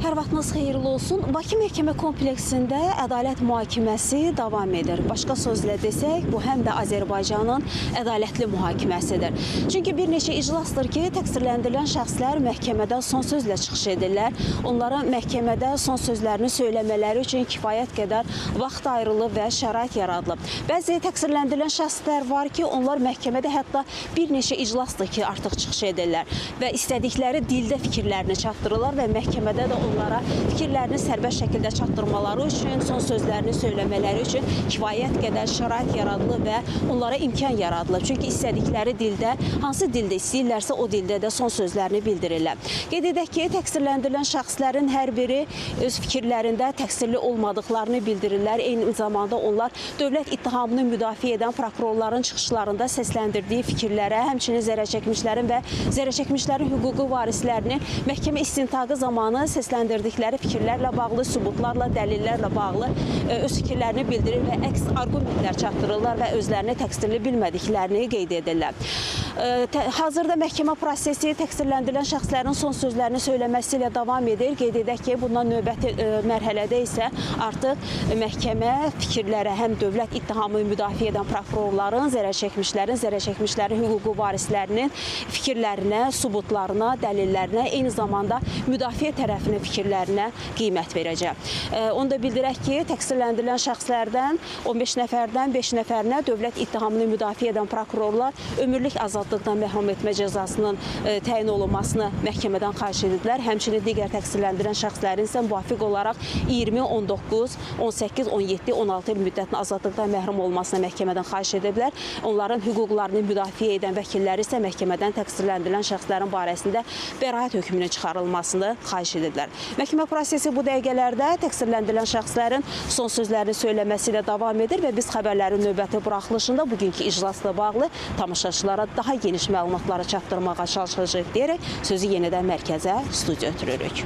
Hər vaxtınız xeyirli olsun. Bakı Məhkəmə kompleksində ədalət mühakiməsi davam edir. Başqa sözlə desək, bu həm də Azərbaycanın ədalətli mühakiməsidir. Çünki bir neçə iclasdır ki, təqsirləndirilən şəxslər məhkəmədə son sözlə çıxış edirlər. Onlara məhkəmədə son sözlərini söyləmələri üçün kifayət qədər vaxt ayrılıb və şərait yaradılıb. Bəzi təqsirləndirilən şəxslər var ki, onlar məhkəmədə hətta bir neçə iclasdır ki, artıq çıxış edirlər və istədikləri dildə fikirlərini çatdırırlar və məhkəmədə də onlara fikirlərini sərbəst şəkildə çatdırmaları üçün, son sözlərini söyləmələri üçün kifayət qədər şərait yaradılıb və onlara imkan yaradılıb. Çünki istədikləri dildə, hansı dildə istəyirlərsə o dildə də son sözlərini bildirirlər. Qeyd edək ki, təqsirləndirilən şəxslərin hər biri öz fikirlərində təqsirli olmadıqlarını bildirirlər. Eyni zamanda onlar dövlət ittihamını müdafiə edən prokurorların çıxışlarında səsləndirdiyi fikirlərə, həmçinin zərərçəkmişlərin və zərərçəkmişlərin hüquqi varislərinin məhkəmə istintaqı zamanı səsləndirdikləri fikirlərlə bağlı, sübutlarla, dəlillərlə bağlı öz fikirlərini bildirir və əks arqumentlər çatdırırlar və özlərini təqsirli bilmədiklərini qeyd edirlər. Hazırda məhkəmə prosesi təqsirləndirilən şəxslərin son sözlərini söyləməsi ilə davam edir. Qeyd edək ki, bundan növbəti mərhələdə isə artıq məhkəmə fikirlərə həm dövlət ittihamını müdafiə edən prokurorların, zərərçəkmişlərin hüquqi varislərinin fikirlərinə, sübutlarına, dəlillərinə, eyni zamanda müdafiə tərəfinin fikirlərinə qiymət verəcək. Onu da bildirək ki, təqsirləndirilən şəxslərdən 15 nəfərdən 5 nəfərinə dövlət ittihamını müdafiə edən prokurorlar ömürlük azadlıqdan məhrum etmə cəzasının təyin olunmasını məhkəmədən xahiş ediblər. Həmçinin digər təqsirləndirilən şəxslərin isə müvafiq olaraq 20, 19, 18, 17, 16 il müddətin azadlıqdan məhrum olmasına məhkəmədən xahiş ediblər. Onların hüquqlarını müdafiə edən vəkilləri isə məhkəmədən təqsirləndirilən şəxslərin barəsində bəraət hökmünün çıxarılmasını xahiş ediblər. Məhkəmə prosesi bu dəqiqələrdə təqsirləndirilən şəxslərin son sözlərini söyləməsi ilə davam edir və biz xəbərlərin növbəti buraxılışında bugünkü iclasla bağlı tamaşaçılara daha geniş məlumatları çatdırmağa çalışacağıq deyərək sözü yenidən mərkəzə, studiya ötürürük.